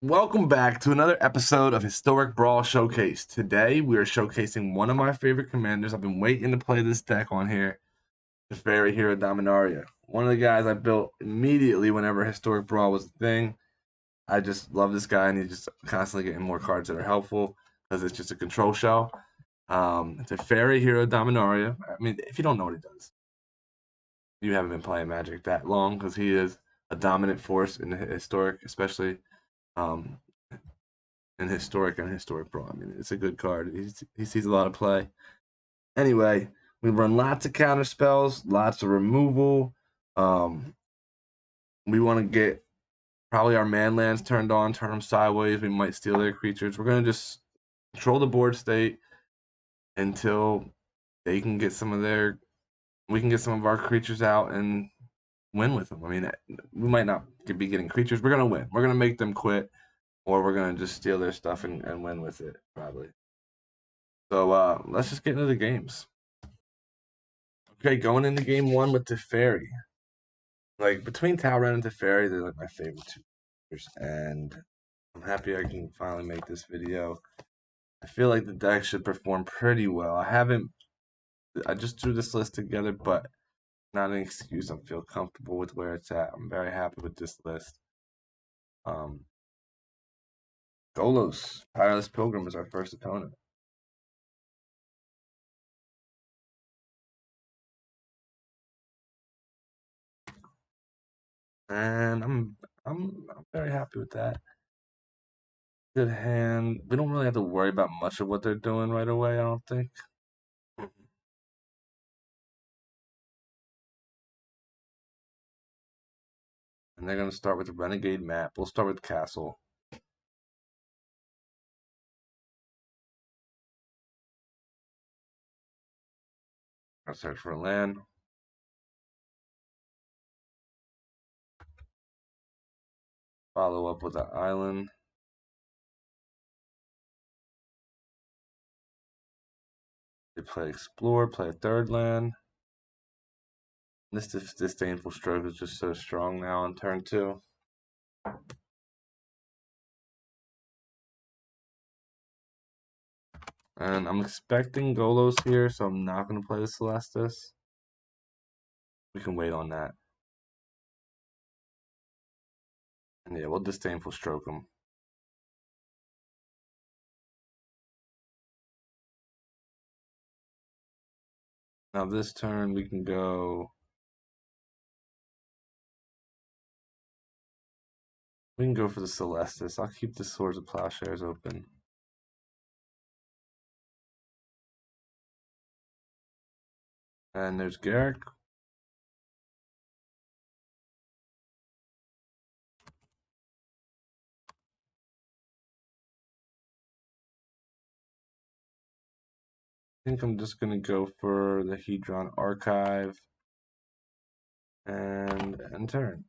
Welcome back to another episode of Historic Brawl Showcase. Today we are showcasing one of my favorite commanders. I've been waiting to play this deck on here, Teferi here, Dominaria. One of the guys I built immediately whenever Historic Brawl was a thing. I just love this guy, and he's just constantly getting more cards that are helpful because it's just a control shell. Teferi Hero Dominaria. I mean, if you don't know what he does, you haven't been playing Magic that long because he is a dominant force in the Historic, especially. Um, and Historic Brawl. I mean, it's a good card. He sees a lot of play. Anyway, we run lots of counter spells, lots of removal. We want to get probably our man lands turned on, turn them sideways. We might steal their creatures. We're going to just control the board state until they can get we can get some of our creatures out and win with them. I mean, we might not be getting creatures. We're going to win. We're going to make them quit, or we're going to just steal their stuff and win with it, probably. So let's just get into the games. Okay, going into game one with Teferi. Like between Alrund and Teferi, they're like my favorite two players, and I'm happy I can finally make this video. I feel like the deck should perform pretty well. I just threw this list together, but not an excuse. I feel comfortable with where it's at. I'm very happy with this list. Golos, Tireless Pilgrim is our first opponent. And I'm very happy with that. Good hand. We don't really have to worry about much of what they're doing right away, I don't think. And they're going to start with the Renegade map. We'll start with Castle. I'll search for a land. Follow up with an island. They play Explore, play a third land. This Disdainful Stroke is just so strong now on turn 2. And I'm expecting Golos here, so I'm not going to play the Celestis. We can wait on that. And yeah, we'll Disdainful Stroke them. Now this turn we can go... We can go for the Celestis. I'll keep the Swords of Plowshares open. And there's Garrick. I think I'm just going to go for the Hedron Archive and end turn.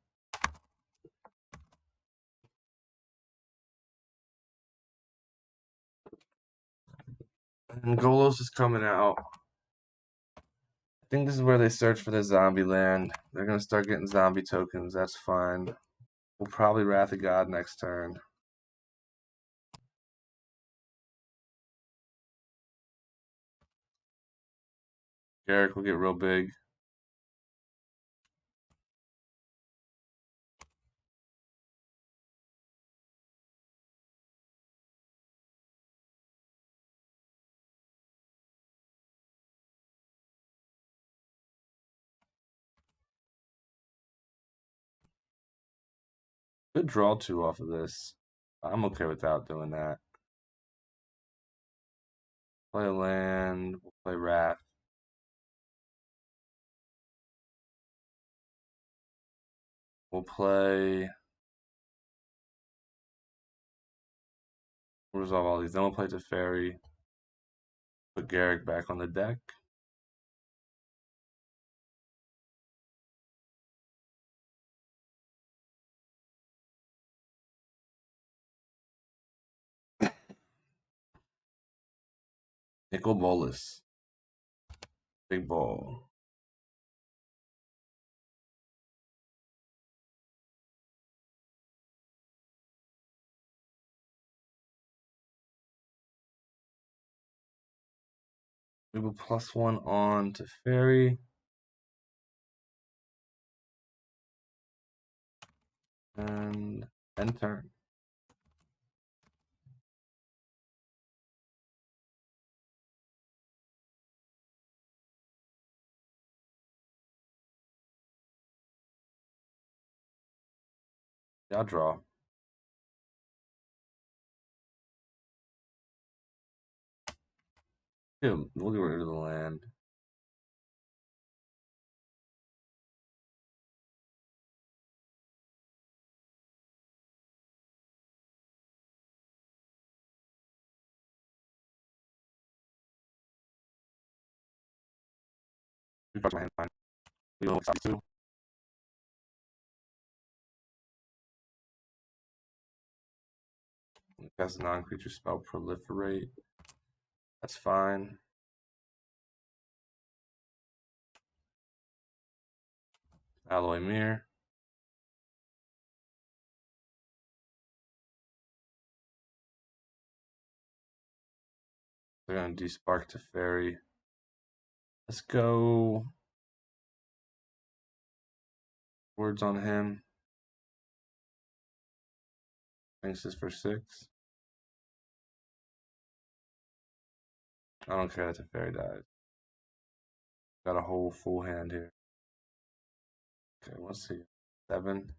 And Golos is coming out. I think this is where they search for the zombie land. They're going to start getting zombie tokens. That's fine. We'll probably Wrath of God next turn. Garrick will get real big. Could draw 2 off of this. I'm okay without doing that. Play a land. We'll play Wrath. We'll play... We'll resolve all these. Then we'll play Teferi. Put Garrick back on the deck. Nickel Bolus. Big ball. We will +1 on Teferi. And end turn. Yeah, I'll draw. Yeah, we'll get rid of the land. We got my hand fine. We don't stop too. Cast a non-creature spell, proliferate. That's fine. Alloy mirror. They're gonna despark Teferi. Let's go. Words on him. Thanks this for 6. I don't care that Teferi dies. Got a whole full hand here. Okay, let's see. 7.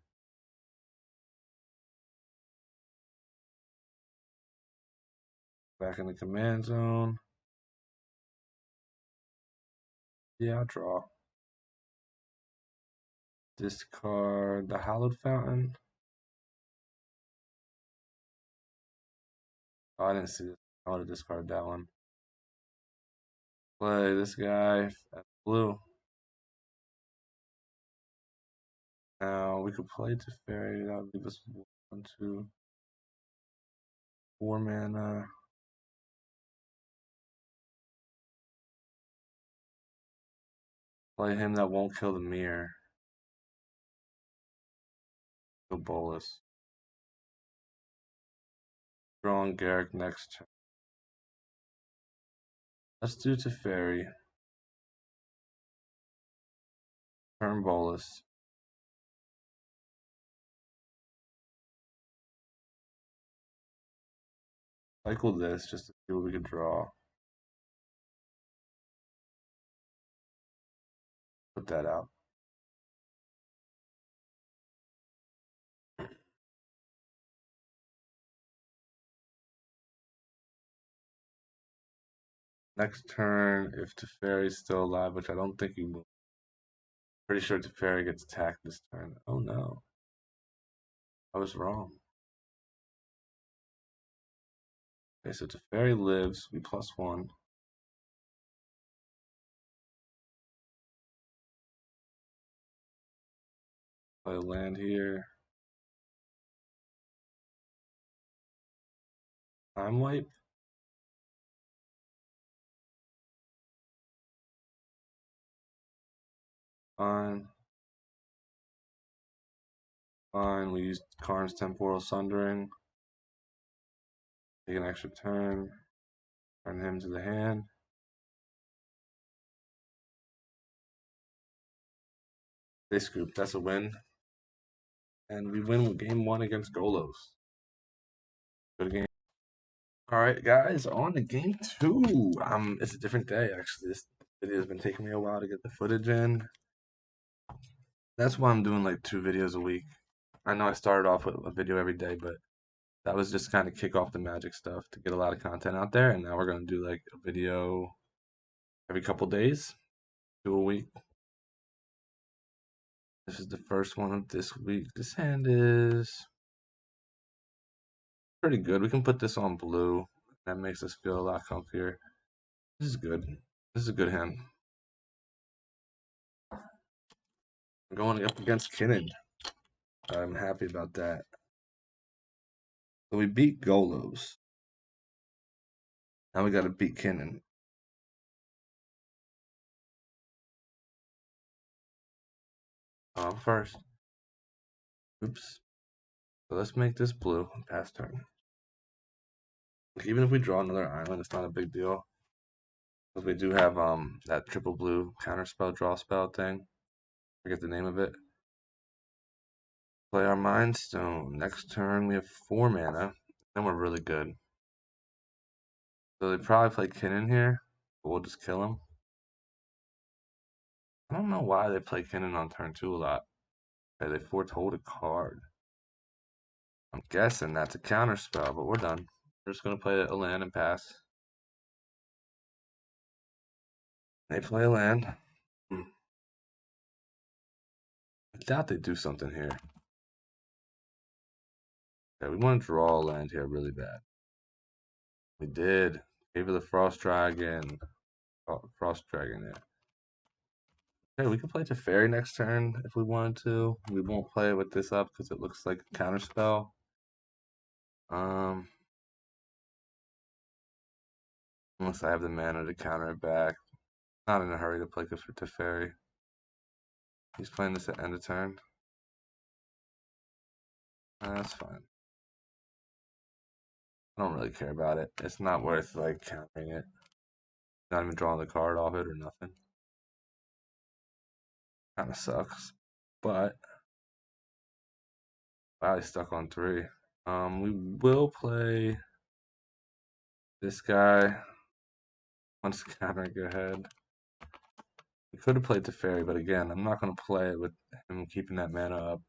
Back in the command zone. Yeah, I'll draw. Discard the Hallowed Fountain. Oh, I didn't see this. I would have discarded that one. Play this guy at blue. Now we could play Teferi. That would leave us 1, 2, 4 mana. Play him that won't kill the mirror. Kill Bolus. Drawing Garrick next turn. Let's do Teferi. Turn Bolus. Cycle this just to see what we can draw. Put that out. Next turn, if Teferi's still alive, which I don't think he will. Pretty sure Teferi gets attacked this turn. Oh no. I was wrong. Okay, so Teferi lives. We +1. Play a land here. Time wipe. Fine. Fine. We used Karn's Temporal Sundering. Take an extra turn. Turn him to the hand. They scoop. That's a win. And we win game 1 against Golos. Good game. All right, guys, on to game 2. It's a different day actually. This video has been taking me a while to get the footage in. That's why I'm doing like 2 videos a week. I know I started off with a video every day, but that was just kind of kick off the Magic stuff to get a lot of content out there. And now we're gonna do like a video every couple days, 2 a week. This is the first one of this week. This hand is pretty good. We can put this on blue. That makes us feel a lot comfier. This is good. This is a good hand. We're going up against Kinnan. I'm happy about that. So we beat Golos. Now we got to beat Kinnan. First. Oops. So let's make this blue. Pass turn. Like, even if we draw another island, it's not a big deal. Because we do have that triple blue counterspell draw spell thing. Forget the name of it. Play our Mind Stone. Next turn we have 4 mana. Then we're really good. So they probably play Kinnan here, but we'll just kill him. I don't know why they play Kinnan on turn 2 a lot. Okay, they foretold a card. I'm guessing that's a counter spell, but we're done. We're just gonna play a land and pass. They play a land. I doubt they do something here. Okay, we want to draw a land here really bad. We did. Gave her the Frost Dragon. Oh, Frost Dragon, yeah. Okay, we can play Teferi next turn if we wanted to. We won't play with this up because it looks like a counter spell. Unless I have the mana to counter it back. Not in a hurry to play this for Teferi. He's playing this at end of turn. That's fine. I don't really care about it. It's not worth like countering it. Not even drawing the card off it or nothing. Kind of sucks. But wow, he's stuck on 3. We will play this guy. Once countering, go ahead. We could have played Teferi, but again, I'm not going to play it with him keeping that mana up.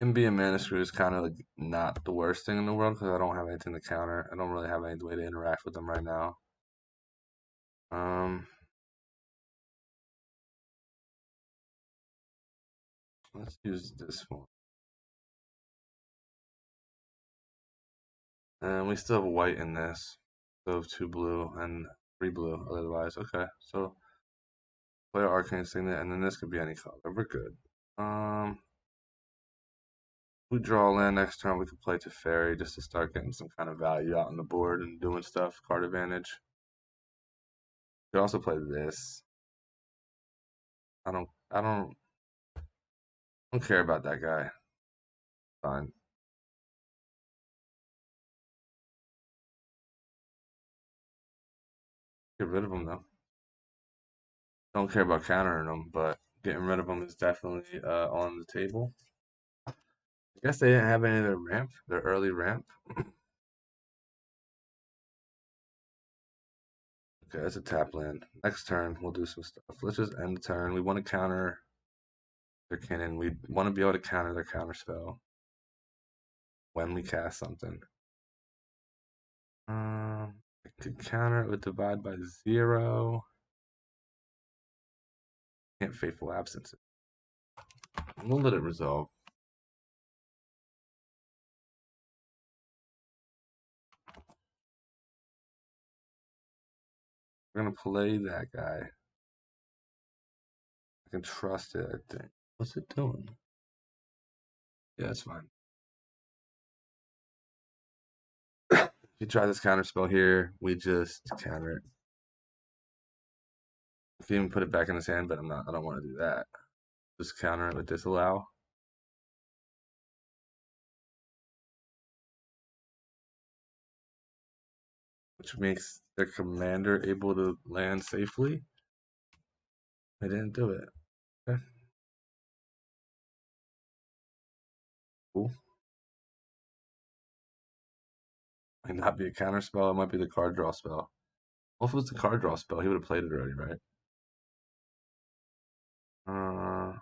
Him being mana screw is kind of like not the worst thing in the world because I don't have anything to counter. I don't really have any way to interact with him right now. Let's use this one. And we still have white in this. So 2 blue and 3 blue otherwise. Okay, so play Arcane Signet, and then this could be any color. We're good. We draw a land next turn, we could play Teferi just to start getting some kind of value out on the board and doing stuff. Card advantage. We could also play this. I don't care about that guy. Fine. Get rid of him though. Don't care about countering him, but getting rid of him is definitely on the table. I guess they didn't have any of their ramp, their early ramp. Okay, that's a tap land. Next turn, we'll do some stuff. Let's just end the turn. We want to counter their cannon. We want to be able to counter their counter spell when we cast something. I could counter it with divide by 0. Can't Fateful Absence it. We'll let it resolve. We're gonna play that guy. I can trust it, I think. What's it doing? Yeah, it's fine. If you try this counter spell here, we just counter it. If you even put it back in his hand, but I don't want to do that. Just counter it with disallow. Which makes their commander able to land safely. They didn't do it. Okay. Cool. Might not be a counter spell, it might be the card draw spell. Well, if it was the card draw spell, he would have played it already, right? Uh,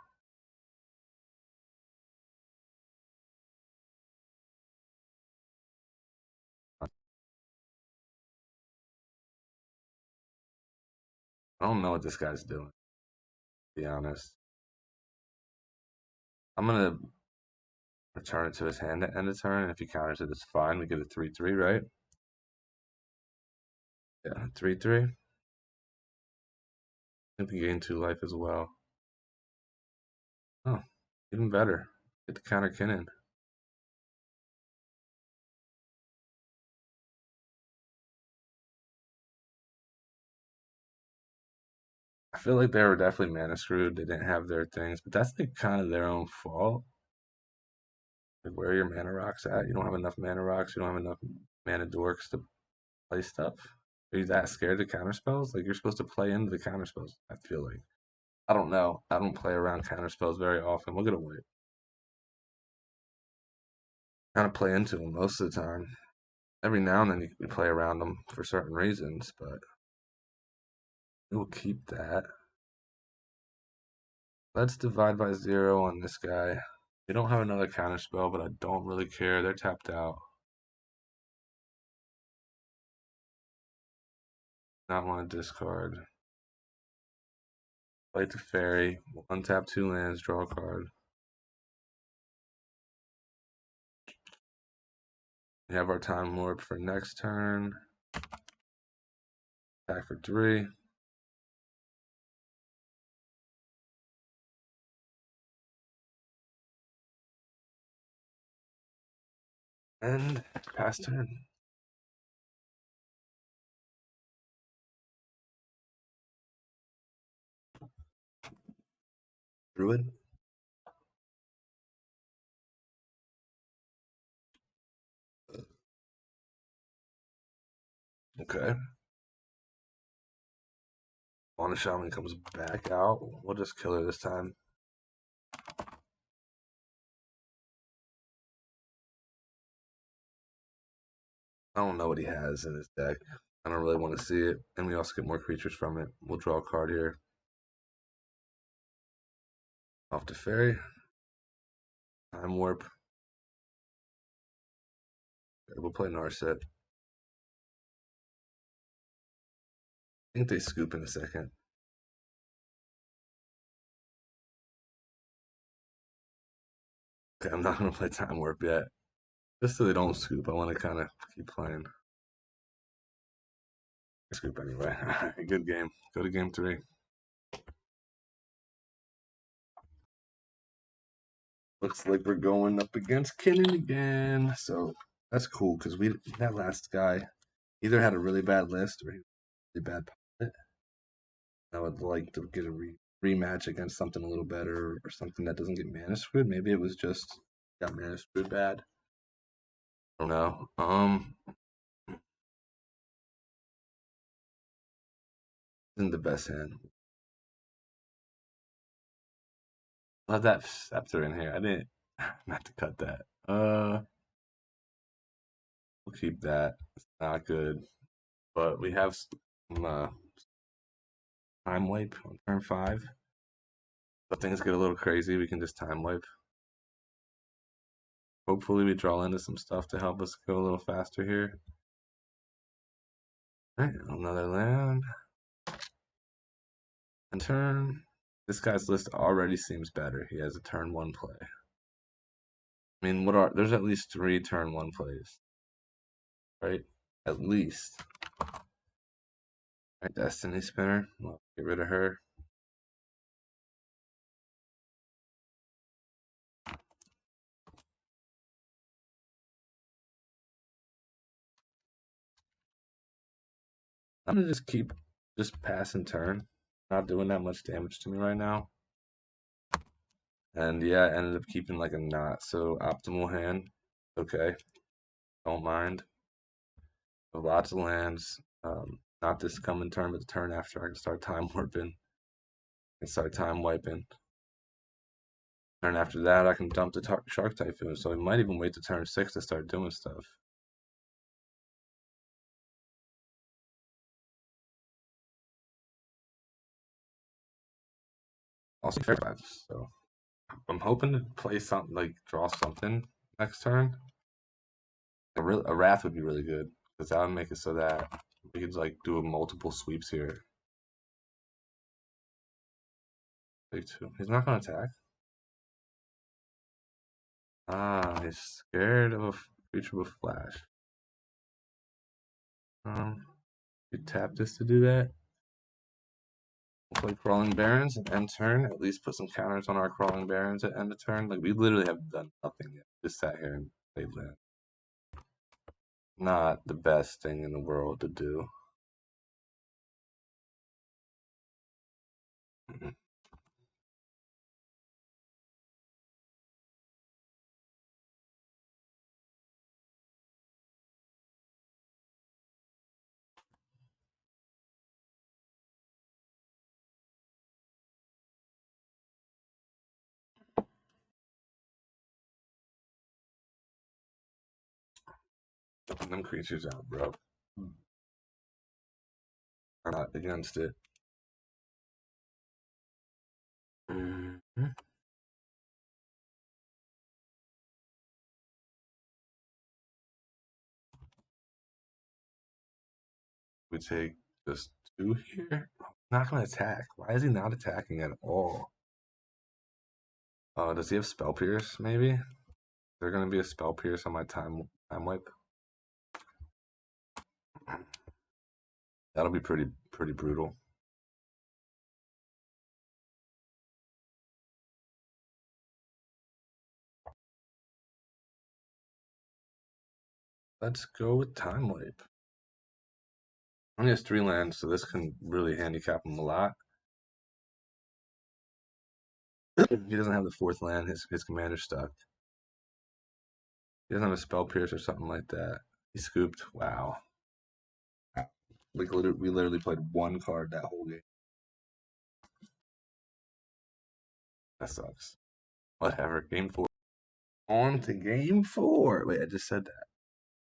I don't know what this guy's doing, to be honest. I'm gonna return it to his hand at end of turn, and if he counters it, it's fine. We get a 3/3, right? Yeah, 3/3. I think we gain 2 life as well. Oh, even better. Get the counter Kinnan. I feel like they were definitely mana screwed. They didn't have their things, but that's like kind of their own fault. Like, where are your mana rocks at? You don't have enough mana rocks. You don't have enough mana dorks to play stuff? Are you that scared of counter spells? Like you're supposed to play into the counter spells. I feel like I don't know. I don't play around counter spells very often. Look at a white. Kind of play into them most of the time. Every now and then you can play around them for certain reasons, but we'll keep that. Let's divide by 0 on this guy. They don't have another counter spell, but I don't really care. They're tapped out. Not want to discard. Play Teferi. We'll untap 2 lands, draw a card. We have our time warp for next turn. Attack for 3. And pass turn. Druid. Okay. Lana Shaman comes back out. We'll just kill her this time. I don't know what he has in his deck. I don't really want to see it. And we also get more creatures from it. We'll draw a card here. Off to Fairy. Time Warp. Okay, we'll play Narset. I think they scoop in a second. Okay, I'm not going to play Time Warp yet. Just so they don't scoop. I want to kind of keep playing. Scoop anyway. Good game. Go to game 3. Looks like we're going up against Kinnan again. So that's cool because that last guy either had a really bad list or he was a really bad pilot. I would like to get a rematch against something a little better or something that doesn't get mana screwed. Maybe it was just got mana screwed bad. I don't know. Isn't the best hand. I'll have that Scepter in here. I didn't not to cut that. We'll keep that. It's not good. But we have some time wipe on turn 5. If things get a little crazy, we can just time wipe. Hopefully we draw into some stuff to help us go a little faster here. Alright, another land. And turn. This guy's list already seems better. He has a turn 1 play. I mean, there's at least 3 turn 1 plays. Right? At least. Alright, Destiny Spinner. We'll get rid of her. I'm gonna just keep passing turn. Not doing that much damage to me right now. And yeah, I ended up keeping like a not so optimal hand. Okay. Don't mind. Lots of lands. Not this coming turn, but the turn after I can start time warping. And start time wiping. Turn after that, I can dump the Shark Typhoon. So we might even wait to turn 6 to start doing stuff. Also, fair five. So I'm hoping to play something like draw something next turn. A Wrath would be really good because that would make it so that we could like do multiple sweeps here. Take 2. He's not going to attack. Ah, he's scared of a creature with flash. You tap this to do that. We'll play Crawling Barrens and end turn. At least put some counters on our Crawling Barrens at end of turn. Like we literally have done nothing yet. Just sat here and played land. Not the best thing in the world to do. Putting them creatures out, bro. I'm not against it. We take just 2 here. Not gonna attack. Why is he not attacking at all? Does he have Spell Pierce? Maybe. Is there gonna be a Spell Pierce on my time wipe? That'll be pretty brutal. Let's go with time wipe. Only has 3 lands, so this can really handicap him a lot. He doesn't have the 4th land. His commander's stuck. He doesn't have a Spell Pierce or something like that. He scooped. Wow. Like we literally played 1 card that whole game. That sucks. Whatever. Game 4. On to game 4. Wait, I just said that.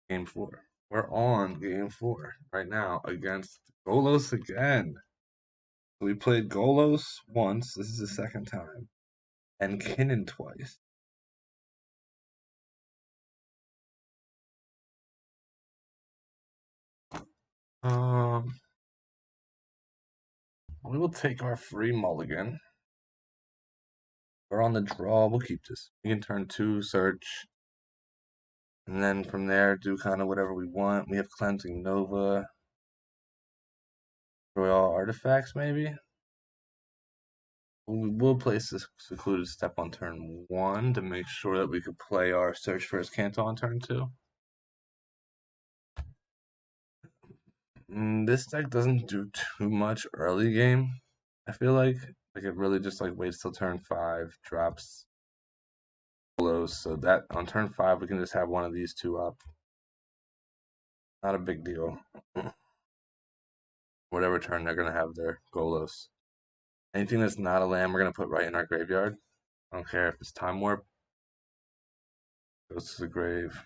Game 4. We're on game 4 right now against Golos again. We played Golos once. This is the 2nd time. And Kinnan twice. We will take our free mulligan. We're on the draw. We'll keep this. We can turn 2, search. And then from there, do kind of whatever we want. We have Cleansing Nova. Destroy all artifacts, maybe? We'll place this Secluded Step on turn 1 to make sure that we could play our Search for Azcanta on turn 2. This deck doesn't do too much early game. I feel like it really just like waits till turn 5, drops Golos, so that on turn 5 we can just have one of these 2 up. Not a big deal. Whatever turn they're gonna have their Golos. Anything that's not a land we're gonna put right in our graveyard. I don't care if it's Time Warp. Goes to the grave.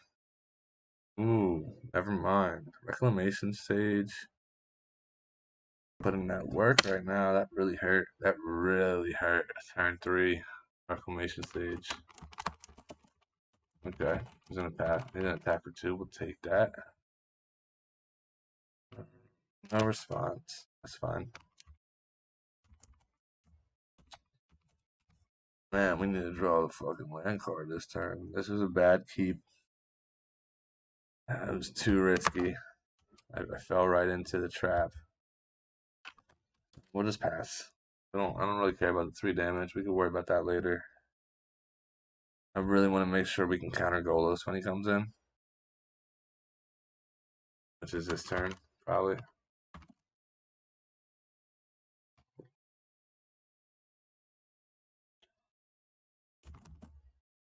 Ooh, never mind. Reclamation Sage. Putting that work right now, that really hurt. That really hurt. Turn 3. Reclamation Sage. Okay, he's gonna pass. He's gonna attack for 2. We'll take that. No response. That's fine. Man, we need to draw the fucking land card this turn. This was a bad keep. It was too risky. I fell right into the trap. We'll just pass. I don't really care about the 3 damage. We can worry about that later. I really want to make sure we can counter Golos when he comes in. Which is this turn, probably.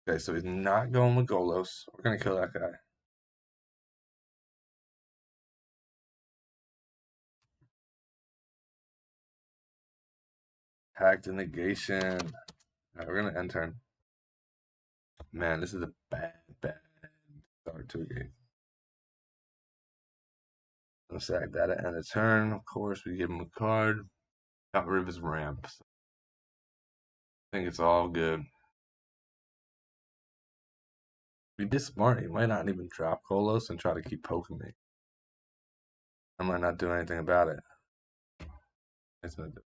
Okay, so he's not going with Golos. We're gonna kill that guy. Hacked negation. Alright, we're gonna end turn. Man, this is a bad start to a game. I'll sack that at end of turn. Of course, we give him a card. Got rid of his ramp. So I think it's all good. If he did smart, he might not even drop Golos and try to keep poking me. I might not do anything about it. It's gonna do.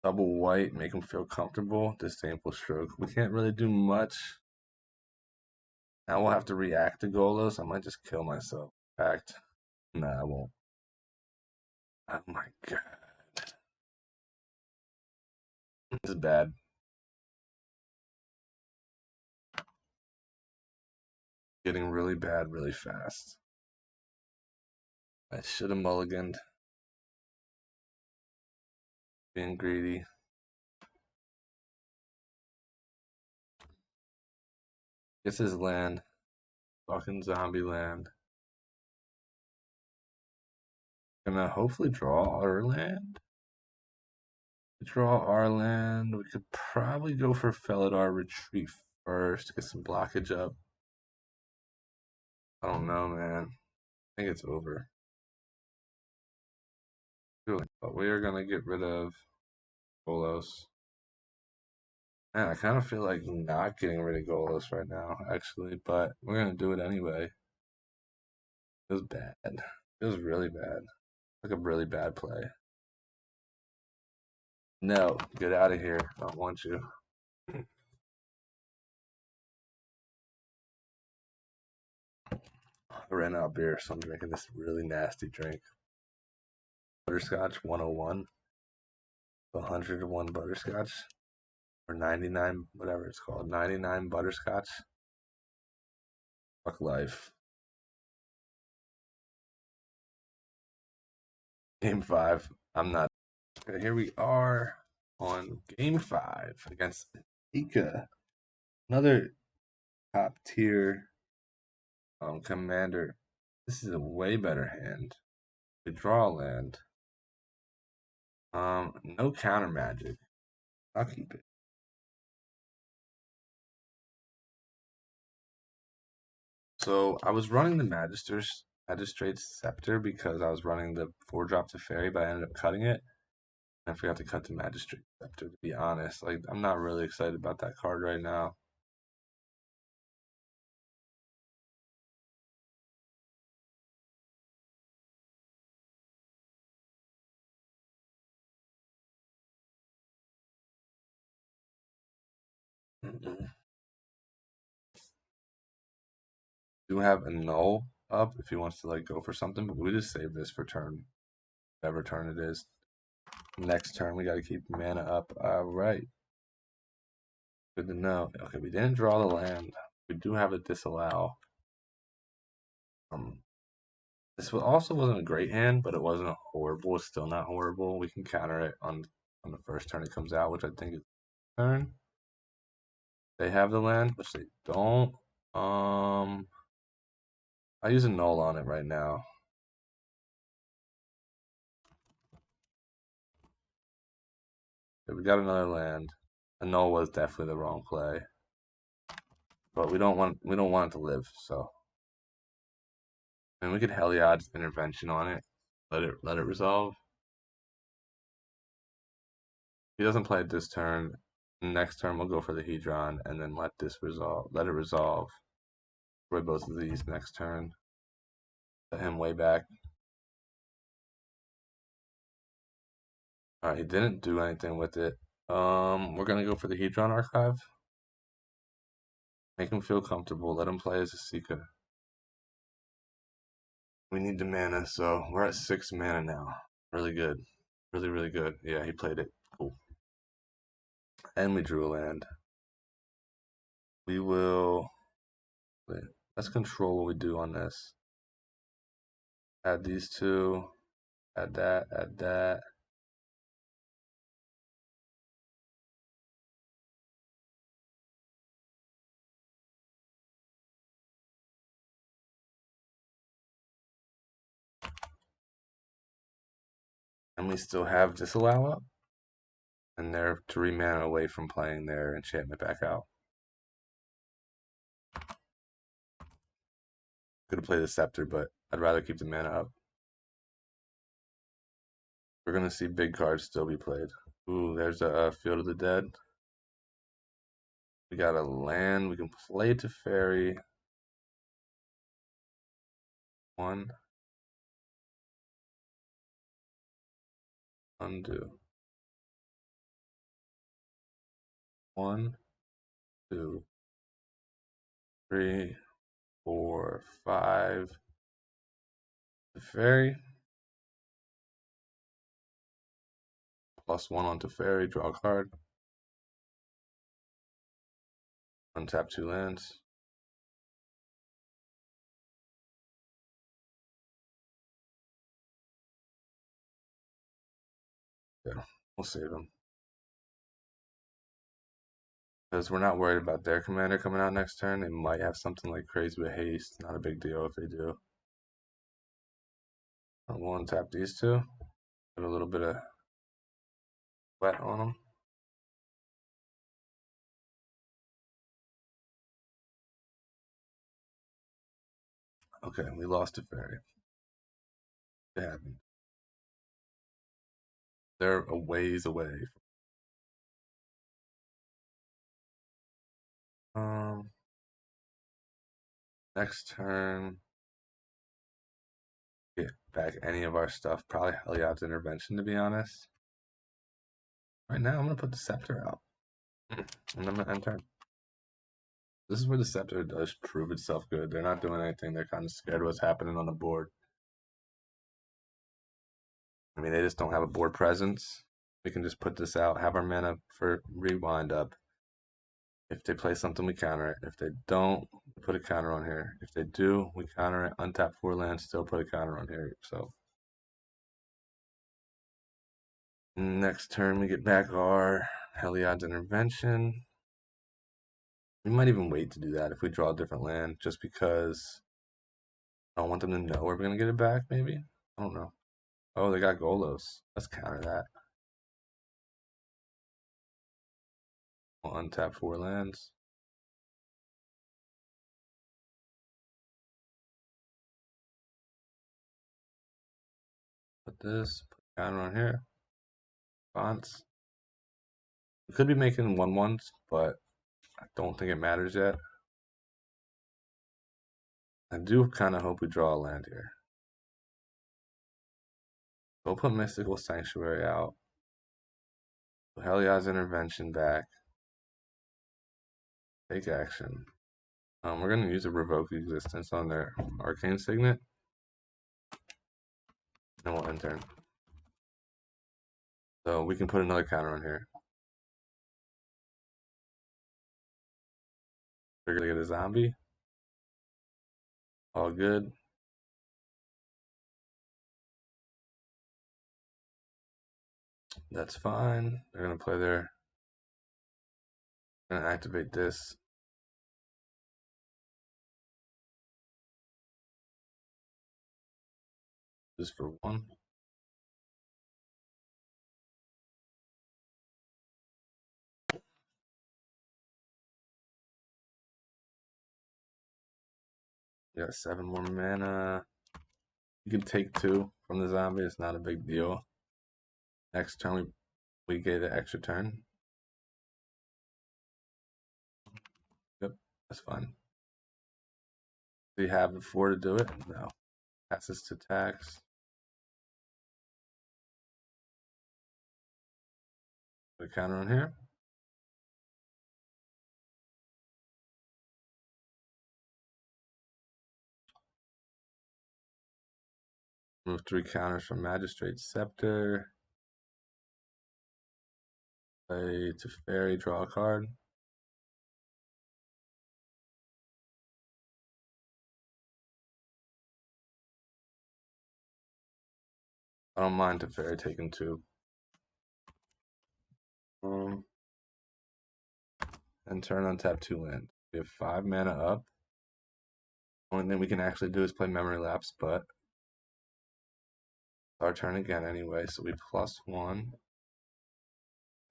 Double white, make him feel comfortable. Disdainful Stroke. We can't really do much. Now we'll have to react to Golos. I might just kill myself. Act. Nah, I won't. Oh my god. This is bad. Getting really bad really fast. I should have mulliganed. Being greedy. This is land. Fucking zombie land. Gonna hopefully draw our land. Draw our land. We could probably go for Felidar Retreat first. Get some blockage up. I don't know, man. I think it's over. But we are gonna get rid of Golos. Man, I kind of feel like not getting rid of Golos right now, actually, but we're gonna do it anyway. It was bad. It was really bad. Like a really bad play. No, get out of here. I don't want you. I ran out of beer, so I'm drinking this really nasty drink. Butterscotch 101. 101 butterscotch. Or 99, whatever it's called. 99 butterscotch. Fuck life. Game 5. I'm not. Okay, here we are on Game 5 against Mtga. Another top tier commander. This is a way better hand. We draw a land. No counter magic. I'll keep it. So I was running the Magistrate's Scepter because I was running the 4-drop Teferi, but I ended up cutting it. I forgot to cut the Magistrate Scepter, to be honest. Like, I'm not really excited about that card right now. Do have a null up if he wants to like go for something, but we just save this for turn, whatever turn it is. Next turn we got to keep mana up. All right, good to know. Okay, we didn't draw the land. We do have a disallow. This also wasn't a great hand, but it wasn't horrible. It's still not horrible. We can counter it on the first turn it comes out, which I think is turn. They have the land, which they don't. I use a null on it right now. If we got another land, a null was definitely the wrong play. But we don't want it to live, so and we could Heliod's intervention on it. Let it resolve. If he doesn't play it this turn, next turn we'll go for the Hedron and then let it resolve. Destroy both of these next turn. Set him way back. Alright, he didn't do anything with it. We're gonna go for the Hedron Archive. Make him feel comfortable. Let him play as a Seeker. We need the mana, so we're at 6 mana now. Really good. Really, really good. Yeah, he played it. Cool. And we drew a land. We will... Let's control what we do on this. Add these two. Add that. Add that. And we still have Disallow up. And they're 3 mana away from playing their enchantment back out. Could have played the Scepter, but I'd rather keep the mana up. We're going to see big cards still be played. Ooh, there's a Field of the Dead. We got a land. We can play Teferi. 1. Undo. 1, 2, 3, 4, 5. Teferi. +1 on Teferi. Draw a card. Untap 2 lands. Yeah, we'll save them. Because we're not worried about their commander coming out next turn. They might have something like crazy with haste. Not a big deal if they do. I'm going to tap these two. Put a little bit of wet on them. Okay, we lost Teferi. It happened. They're a ways away. Next turn, get back any of our stuff. Probably Heliod's Intervention, to be honest. Right now, I'm gonna put the Scepter out, and I'm gonna end turn. This is where the Scepter does prove itself good. They're not doing anything. They're kind of scared of what's happening on the board. I mean, they just don't have a board presence. We can just put this out, have our mana for rewind up. If they play something, we counter it. If they don't, we put a counter on here. If they do, we counter it. Untap 4 lands, still put a counter on here. So next turn, we get back our Heliod's Intervention. We might even wait to do that if we draw a different land, just because I don't want them to know we're going to get it back, maybe? I don't know. Oh, they got Golos. Let's counter that. We'll untap 4 lands. Put this, put counter on here. Fonts. We could be making 1/1s, but I don't think it matters yet. I do kind of hope we draw a land here. We'll put Mystical Sanctuary out. Put Heliod's Intervention back. Take action. We're going to use a Revoke Existence on their Arcane Signet. And we'll end turn. So we can put another counter on here. We're going to get a zombie. All good. That's fine. They're going to play their... Going to activate this. Just for 1. We got 7 more mana. You can take 2 from the zombie. It's not a big deal. Next turn, we get an extra turn. Yep, that's fine. Do you have 4 to do it? No. Passes to tax. Put a counter on here. Move 3 counters from Magistrate, Scepter. Play Teferi, draw a card. I don't mind Teferi taking 2. And turn on tap 2 land. We have 5 mana up. Only thing we can actually do is play Memory Lapse, but it's our turn again anyway, so we +1.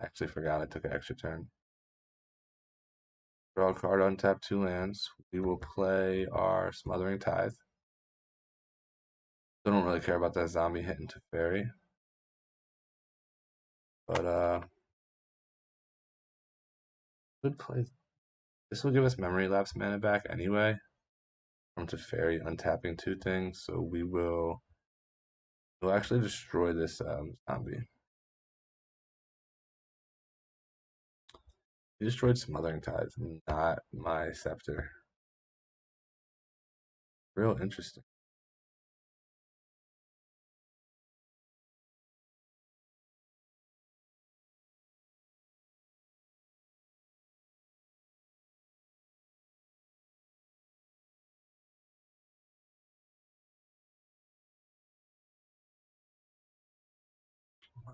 Actually forgot I took an extra turn. Draw a card, untap 2 lands. We will play our Smothering Tithe. I don't really care about that zombie hitting Teferi. But good play. This will give us Memory Lapse mana back anyway. From Teferi untapping 2 things, so we'll actually destroy this zombie. He destroyed Smothering Tithe, not my Scepter. Real interesting.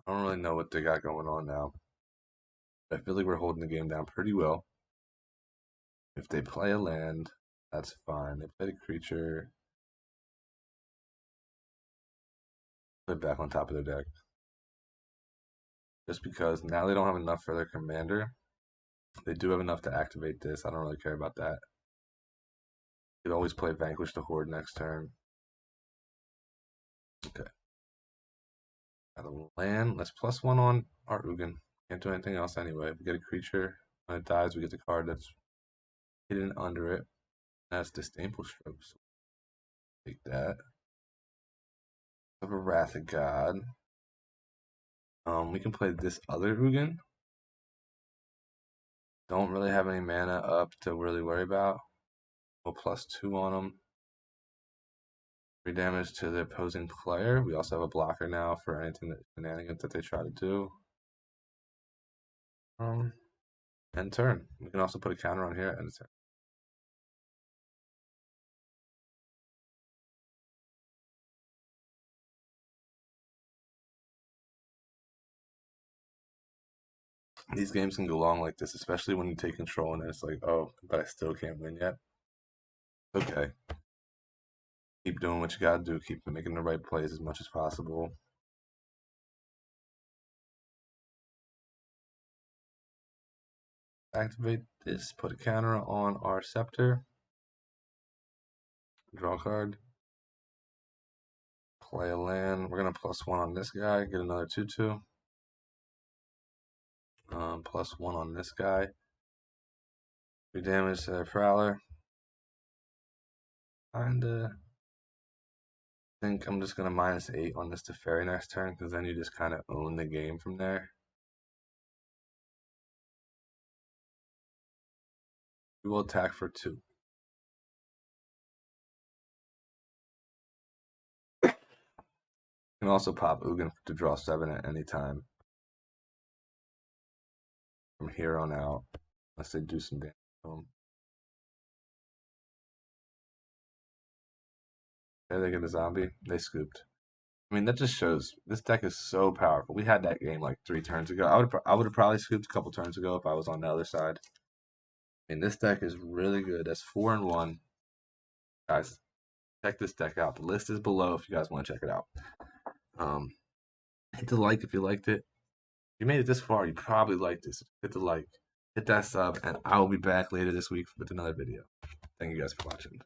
I don't really know what they got going on now. I feel like we're holding the game down pretty well. If they play a land, that's fine. They play a creature, put it back on top of their deck. Just because now they don't have enough for their commander. They do have enough to activate this. I don't really care about that. Could always play Vanquish the Horde next turn. Okay. Got a land. Let's +1 on our Ugin. Can't do anything else anyway. We get a creature. When it dies, we get the card that's hidden under it. That's Disdainful Stroke. So take that. Have a Wrath of God. We can play this other Ugin. Don't really have any mana up to really worry about. We'll +2 on them. 3 damage to the opposing player. We also have a blocker now for anything that shenanigans that they try to do. End turn. We can also put a counter on here at end turn. These games can go long like this, especially when you take control and it's like, oh, but I still can't win yet. Okay. Keep doing what you gotta do. Keep making the right plays as much as possible. Activate this, put a counter on our Scepter. Draw a card. Play a land. We're gonna +1 on this guy, get another 2/2. +1 on this guy. 3 damage to their Prowler. Kinda think I'm just gonna -8 on this Teferi next turn, because then you just kind of own the game from there. We will attack for 2. You can also pop Ugin to draw 7 at any time from here on out, unless they do some damage to him. There they get a zombie. They scooped. I mean, that just shows this deck is so powerful. We had that game like 3 turns ago. I would have probably scooped a couple turns ago if I was on the other side. I mean, this deck is really good. That's 4-1. Guys, check this deck out. The list is below if you guys want to check it out. Hit the like if you liked it. If you made it this far, you probably liked this. Hit the like, hit that sub, and I will be back later this week with another video. Thank you guys for watching.